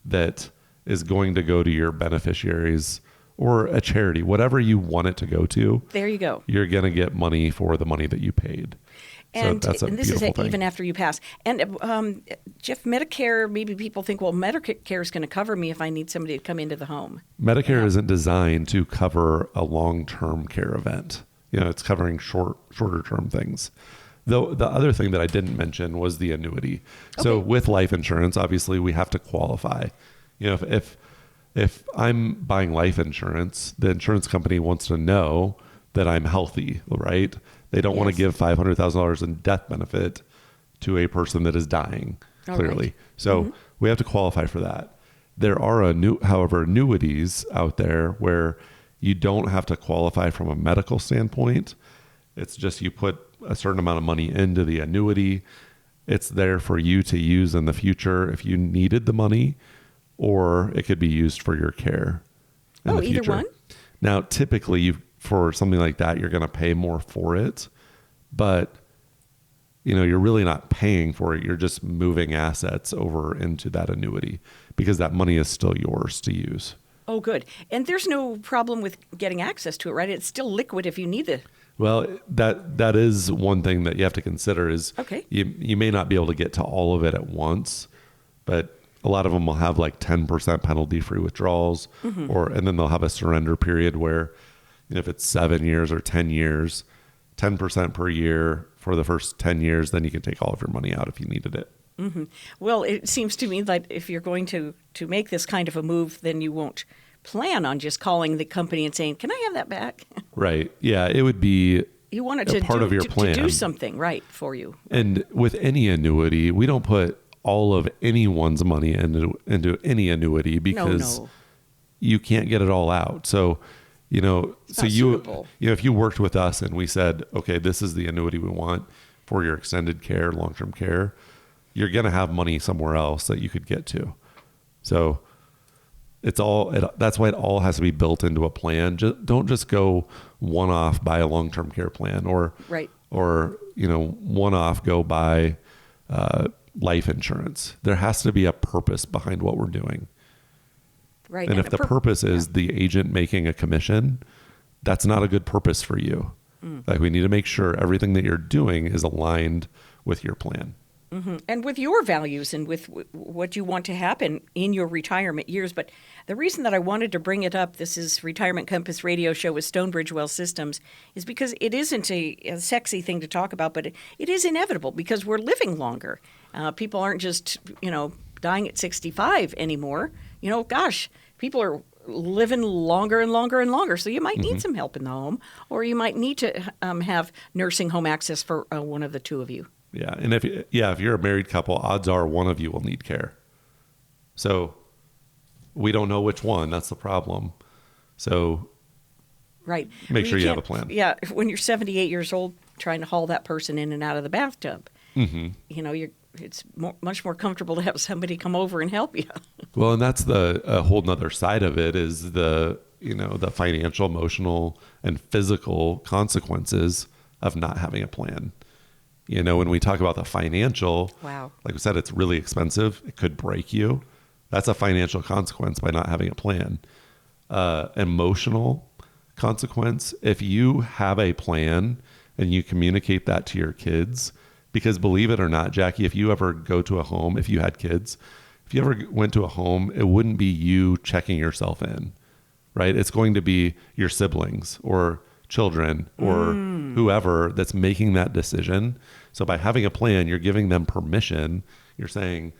that is going to go to your beneficiaries or a charity, whatever you want it to go to. There you go. You're going to get money for the money that you paid. And, so that's a and this is beautiful thing. Even after you pass. And Jeff, Medicare, maybe people think, well, Medicare is going to cover me if I need somebody to come into the home. Medicare isn't designed to cover a long-term care event. It's covering shorter term things. Though the other thing that I didn't mention was the annuity. Okay. So with life insurance, obviously we have to qualify. If I'm buying life insurance, the insurance company wants to know that I'm healthy, right? They don't want to give $500,000 in death benefit to a person that is dying, clearly. Right. So we have to qualify for that. There are however, annuities out there where you don't have to qualify from a medical standpoint. It's just you put a certain amount of money into the annuity. It's there for you to use in the future if you needed the money, or it could be used for your care in the future. Either one? Now, typically, for something like that, you're going to pay more for it, but you're really not paying for it. You're just moving assets over into that annuity because that money is still yours to use. Oh, good. And there's no problem with getting access to it, right? It's still liquid if you need it. Well, that is one thing that you have to consider is you may not be able to get to all of it at once, but a lot of them will have like 10% penalty-free withdrawals, and then they'll have a surrender period where if it's 7 years or 10 years, 10% per year for the first 10 years, then you can take all of your money out if you needed it. Mm-hmm. Well, it seems to me that if you're going to make this kind of a move, then you won't plan on just calling the company and saying, "Can I have that back?" Right. Yeah, it would be you want it to part of your plan to do something right for you. And with any annuity, we don't put all of anyone's money into any annuity because you can't get it all out. So, if you worked with us and we said, "Okay, this is the annuity we want for your extended care, long-term care," you're going to have money somewhere else that you could get to. So that's why it all has to be built into a plan. Don't just go one-off buy a long-term care plan or one-off go buy life insurance. There has to be a purpose behind what we're doing. Right. And if the purpose is the agent making a commission, that's not a good purpose for you. Like we need to make sure everything that you're doing is aligned with your plan. Mm-hmm. And with your values and with what you want to happen in your retirement years. But the reason that I wanted to bring it up, this is Retirement Compass Radio Show with Stonebridge Wealth Systems, is because it isn't a sexy thing to talk about, but it is inevitable because we're living longer. People aren't just, dying at 65 anymore. People are living longer and longer and longer. So you might need some help in the home, or you might need to have nursing home access for one of the two of you. Yeah. And if you're a married couple, odds are one of you will need care. So we don't know which one. That's the problem. So right. Make sure you have a plan. Yeah. When you're 78 years old, trying to haul that person in and out of the bathtub, it's much more comfortable to have somebody come over and help you. Well, and that's a whole nother side of it is the financial, emotional, and physical consequences of not having a plan. When we talk about the financial, like we said, it's really expensive. It could break you. That's a financial consequence by not having a plan. Emotional consequence, if you have a plan and you communicate that to your kids, because believe it or not, Jackie, if you ever go to a home, if you had kids, if you ever went to a home, it wouldn't be you checking yourself in, right? It's going to be your siblings or children or whoever that's making that decision. So by having a plan, you're giving them permission. You're saying,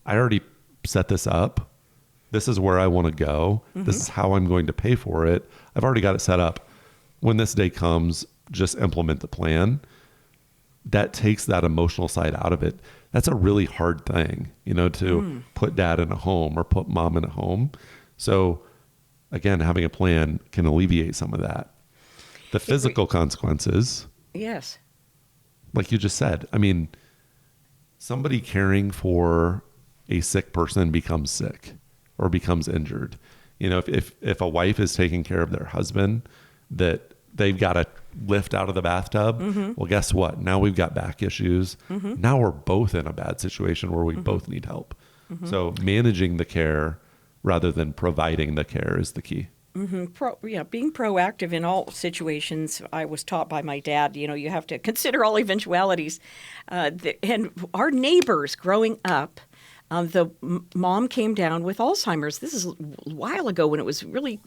I already set this up. This is where I want to go. This is how I'm going to pay for it. I've already got it set up. When this day comes, just implement the plan. That takes that emotional side out of it. That's a really hard thing, to put dad in a home or put mom in a home. So again, having a plan can alleviate some of that. The physical consequences. Yes. Like you just said, I mean, somebody caring for a sick person becomes sick or becomes injured. If a wife is taking care of their husband that they've got to lift out of the bathtub, well, guess what? Now we've got back issues. Now we're both in a bad situation where we both need help. So managing the care rather than providing the care is the key. Being proactive in all situations. I was taught by my dad, you have to consider all eventualities. And our neighbors growing up, the mom came down with Alzheimer's. This is a while ago when it was really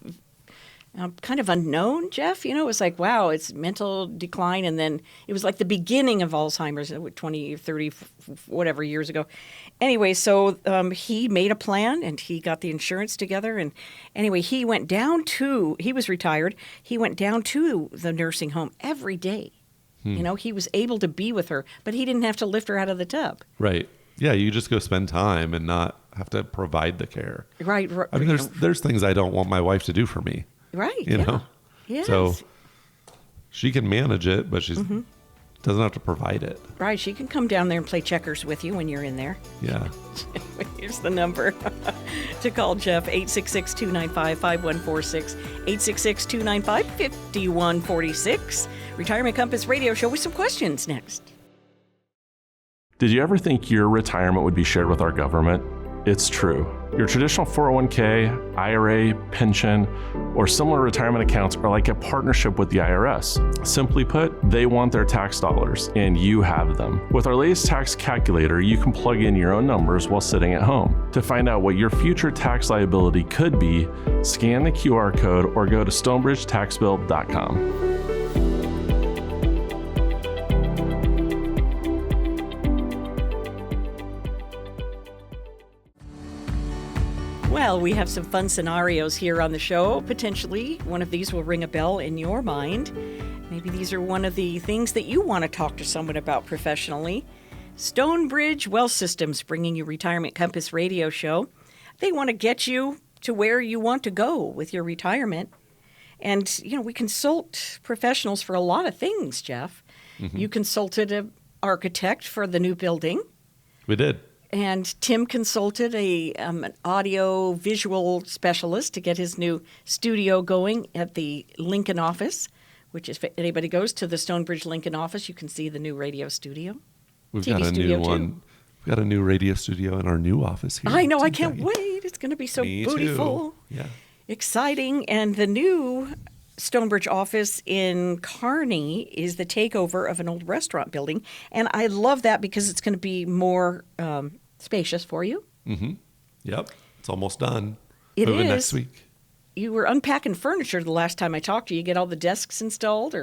kind of unknown, Jeff. It was like, wow, it's mental decline. And then it was like the beginning of Alzheimer's 20, 30, whatever years ago. Anyway, so he made a plan and he got the insurance together. And anyway, he was retired. He went down to the nursing home every day. He was able to be with her, but he didn't have to lift her out of the tub. Right. Yeah, you just go spend time and not have to provide the care. Right. I mean, there's things I don't want my wife to do for me. Right. You know? Yes. So she can manage it, but she doesn't have to provide it. Right. She can come down there and play checkers with you when you're in there. Yeah. Here's the number to call Jeff, 866-295-5146, 866-295-5146. Retirement Compass Radio Show with some questions next. Did you ever think your retirement would be shared with our government? It's true. Your traditional 401k, IRA, pension, or similar retirement accounts are like a partnership with the IRS. Simply put, they want their tax dollars, and you have them. With our latest tax calculator, you can plug in your own numbers while sitting at home. To find out what your future tax liability could be, scan the QR code or go to stonebridgetaxbill.com. Well, we have some fun scenarios here on the show. Potentially, one of these will ring a bell in your mind. Maybe these are one of the things that you want to talk to someone about professionally. Stonebridge Wealth Systems bringing you Retirement Compass Radio Show. They want to get you to where you want to go with your retirement. And, we consult professionals for a lot of things, Jeff. You consulted an architect for the new building. We did. And Tim consulted an audio visual specialist to get his new studio going at the Lincoln office, which if anybody goes to the Stonebridge Lincoln office, you can see the new radio studio. We've got a new one. We've got a new radio studio in our new office here. I know. I can't wait. It's going to be so beautiful. Yeah. Exciting. And the new Stonebridge office in Kearney is the takeover of an old restaurant building. And I love that because it's going to be more spacious for you. Yep. It's almost done. Moving next week. You were unpacking furniture the last time I talked to you. You get all the desks installed?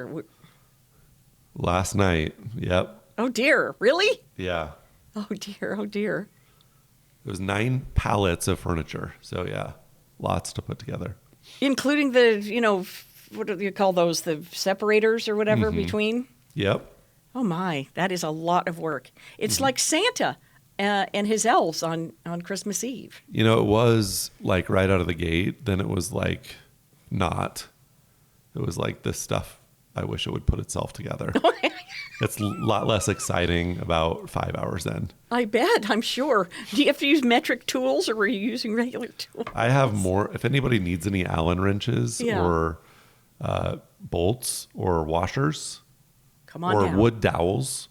Last night. Yep. Oh, dear. Really? Yeah. Oh, dear. Oh, dear. It was 9 pallets of furniture. So, yeah, lots to put together. Including the, what do you call those, the separators or whatever between? Yep. Oh, my. That is a lot of work. It's like Santa and his elves on Christmas Eve. It was like right out of the gate. Then it was like not. It was like this stuff, I wish it would put itself together. It's a lot less exciting about 5 hours in. I bet. I'm sure. Do you have to use metric tools or were you using regular tools? I have more. If anybody needs any Allen wrenches or bolts or washers or down. wood dowels,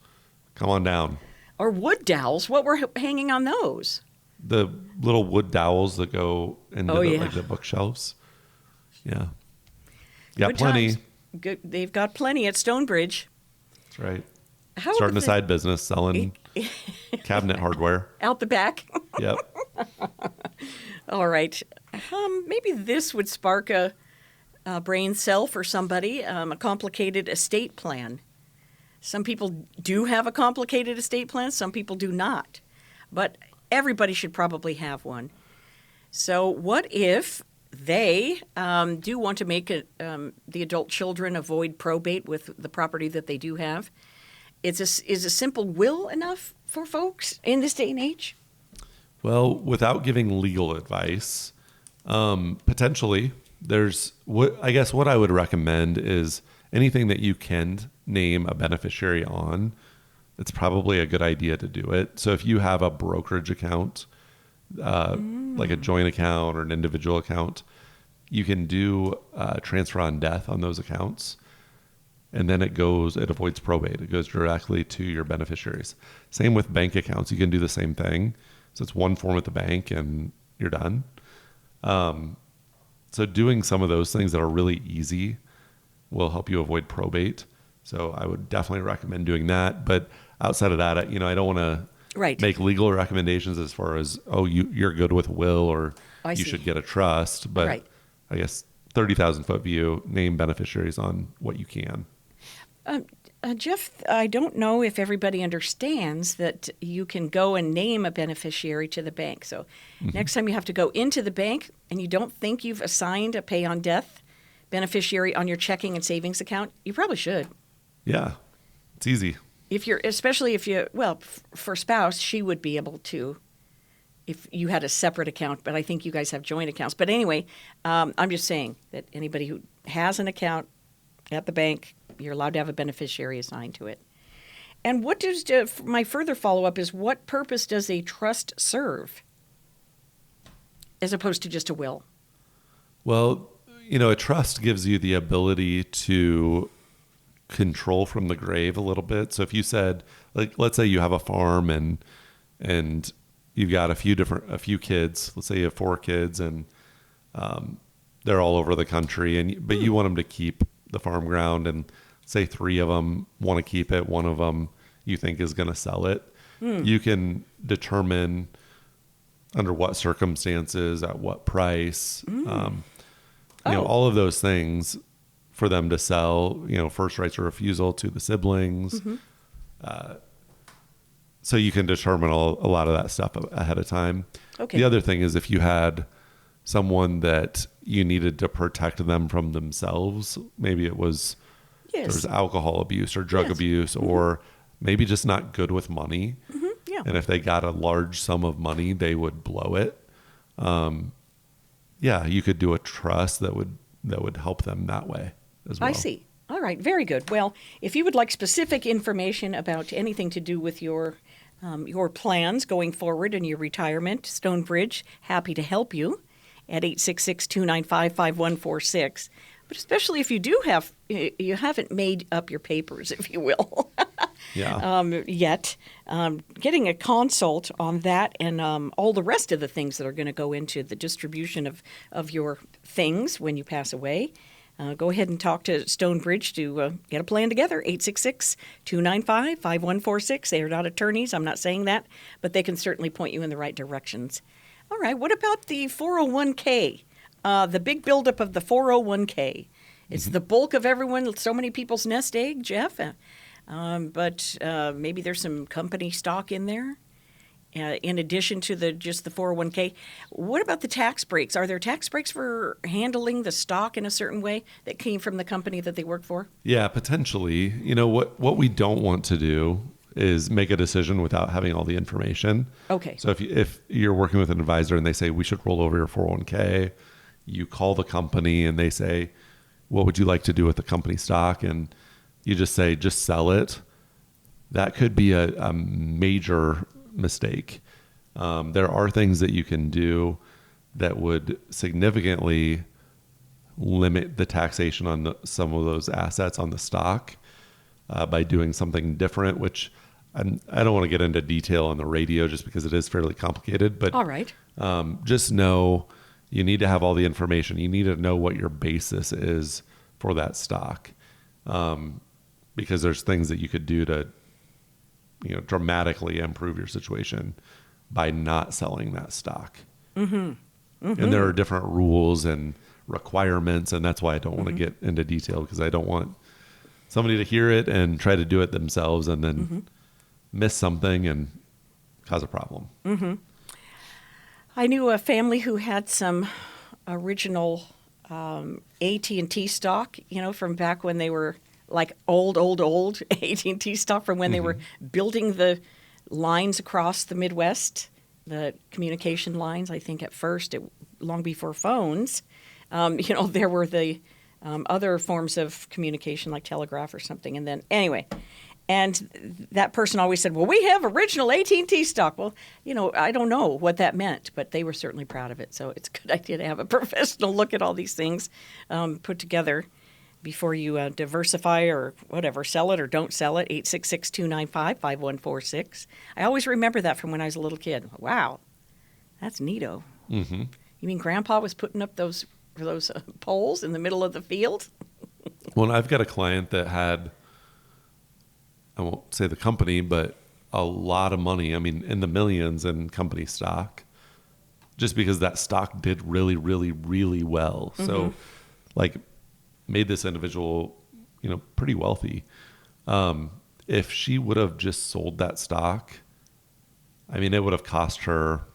come on down. Or wood dowels. What were hanging on those? The little wood dowels that go into like the bookshelves. Yeah. Yeah, Good plenty. times. Good. They've got plenty at Stonebridge. That's right. How Starting a side business selling cabinet hardware. Out the back. Yep. All right. Maybe this would spark a brain cell for somebody, a complicated estate plan. Some people do have a complicated estate plan, some people do not. But everybody should probably have one. So what if they do want to make the adult children avoid probate with the property that they do have? Is a simple will enough for folks in this day and age? Well, without giving legal advice, potentially I guess what I would recommend is anything that you can name a beneficiary on, it's probably a good idea to do it. So if you have a brokerage account, like a joint account or an individual account, you can do transfer on death on those accounts. And then it avoids probate. It goes directly to your beneficiaries. Same with bank accounts. You can do the same thing. So it's one form at the bank and you're done. So doing some of those things that are really easy will help you avoid probate. So I would definitely recommend doing that. But outside of that, I don't want to make legal recommendations as far as, you're good with will or you should get a trust. But I guess 30,000 foot view, name beneficiaries on what you can. Jeff, I don't know if everybody understands that you can go and name a beneficiary to the bank. So next time you have to go into the bank and you don't think you've assigned a pay on death beneficiary on your checking and savings account, you probably should. Yeah, it's easy. Especially if you, for spouse, she would be able to, if you had a separate account, but I think you guys have joint accounts. But anyway, I'm just saying that anybody who has an account at the bank, you're allowed to have a beneficiary assigned to it. And what does my further follow-up is, what purpose does a trust serve as opposed to just a will? Well, a trust gives you the ability to control from the grave a little bit. So if you said, let's say you have a farm and you've got a few kids, let's say you have 4 kids and they're all over the country, but you want them to keep the farm ground, and say 3 of them want to keep it, 1 of them you think is going to sell it. You can determine under what circumstances, at what price, all of those things for them to sell, first rights of refusal to the siblings. So you can determine a lot of that stuff ahead of time. Okay. The other thing is, if you had someone that you needed to protect them from themselves, maybe it was there was alcohol abuse or drug abuse, or maybe just not good with money. And if they got a large sum of money, they would blow it. You could do a trust that would help them that way as well. I see. All right, very good. Well, if you would like specific information about anything to do with your plans going forward in your retirement, Stonebridge, happy to help you at 866-295-5146. But especially if you haven't made up your papers, if you will, yet, getting a consult on that and all the rest of the things that are going to go into the distribution of your things when you pass away. Go ahead and talk to Stonebridge to get a plan together, 866-295-5146. They are not attorneys. I'm not saying that, but they can certainly point you in the right directions. All right, what about the 401k? The big buildup of the 401k. It's the bulk of so many people's nest egg, Jeff. But maybe there's some company stock in there in addition to just the 401k. What about the tax breaks? Are there tax breaks for handling the stock in a certain way that came from the company that they work for? Yeah, potentially. What we don't want to do is make a decision without having all the information. Okay. So if you're working with an advisor and they say we should roll over your 401k, you call the company and they say, what would you like to do with the company stock? And you just say, just sell it. That could be a major mistake. There are things that you can do that would significantly limit the taxation on some of those assets on the stock by doing something different, which I don't want to get into detail on the radio just because it is fairly complicated. But all right. Just know you need to have all the information. You need to know what your basis is for that stock, because there's things that you could do to dramatically improve your situation by not selling that stock. And there are different rules and requirements, and that's why I don't want to get into detail, because I don't want somebody to hear it and try to do it themselves and then miss something and cause a problem. I knew a family who had some original AT&T stock, from back when they were like old AT&T stock, from when they were building the lines across the Midwest, the communication lines. I think at first, long before phones, there were the other forms of communication like telegraph or something. And then anyway, and that person always said, well, we have original AT&T stock. Well, I don't know what that meant, but they were certainly proud of it. So it's a good idea to have a professional look at all these things put together before you diversify or whatever, sell it or don't sell it. 866-295-5146. I always remember that from when I was a little kid. Wow, that's neato. You mean Grandpa was putting up those poles in the middle of the field? Well, I've got a client that had, I won't say the company, but a lot of money, in the millions in company stock, just because that stock did really, really, really well. So, made this individual, pretty wealthy. If she would have just sold that stock, it would have cost her,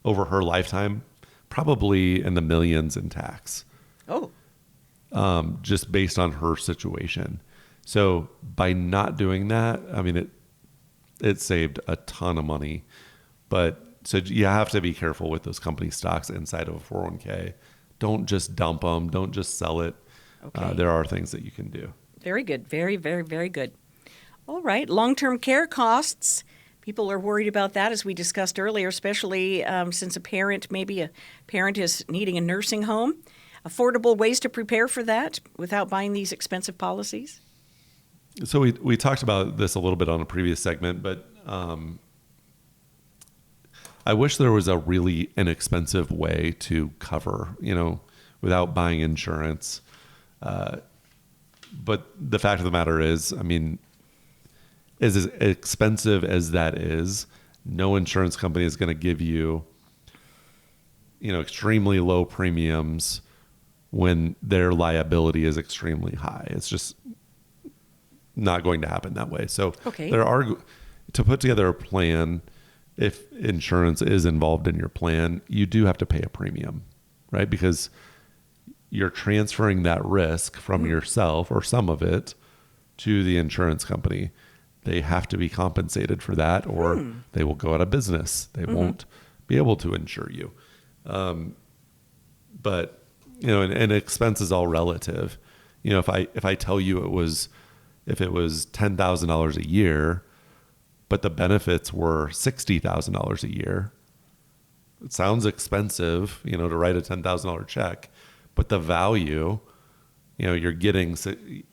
over her lifetime, probably in the millions in tax. Oh. Just based on her situation. So by not doing that, it saved a ton of money. But so you have to be careful with those company stocks inside of a 401k. Don't just dump them. Don't just sell it. Okay. There are things that you can do. Very good. Very, very, very good. All right. Long-term care costs. People are worried about that, as we discussed earlier, especially since maybe a parent is needing a nursing home. Affordable ways to prepare for that without buying these expensive policies? So we talked about this a little bit on a previous segment, but I wish there was a really inexpensive way to cover, without buying insurance. But the fact of the matter is, as expensive as that is, no insurance company is going to give you, extremely low premiums when their liability is extremely high. It's just not going to happen that way. So to put together a plan, if insurance is involved in your plan, you do have to pay a premium, right? Because you're transferring that risk from yourself, or some of it, to the insurance company. They have to be compensated for that, or they will go out of business. They won't be able to insure you. But and expense is all relative. If I tell you if it was $10,000 a year, but the benefits were $60,000 a year, it sounds expensive, to write a $10,000 check, but the value, you're getting,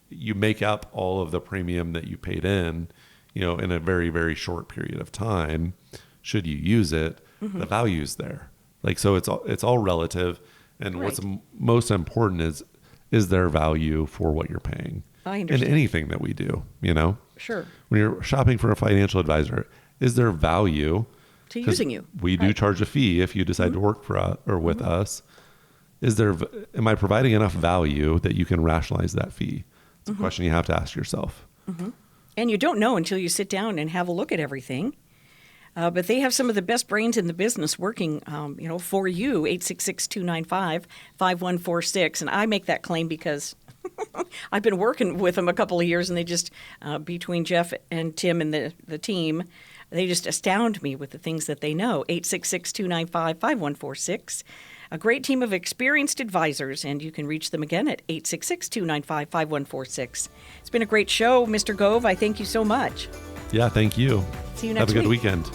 you make up all of the premium that you paid in a very, very short period of time. Should you use it, the value's there. So it's all relative. And what's most important is there value for what you're paying. I understand. In anything that we do, Sure. When you're shopping for a financial advisor, is there value to using you? We do charge a fee if you decide to work for us or with us. Am I providing enough value that you can rationalize that fee? It's a question you have to ask yourself. And you don't know until you sit down and have a look at everything. But they have some of the best brains in the business working, for you. 866-295-5146. And I make that claim because I've been working with them a couple of years, and they just, between Jeff and Tim and the team, they just astound me with the things that they know. 866-295-5146. A great team of experienced advisors, and you can reach them again at 866-295-5146. It's been a great show, Mr. Gove. I thank you so much. Yeah, thank you. See you next week. Have a good weekend.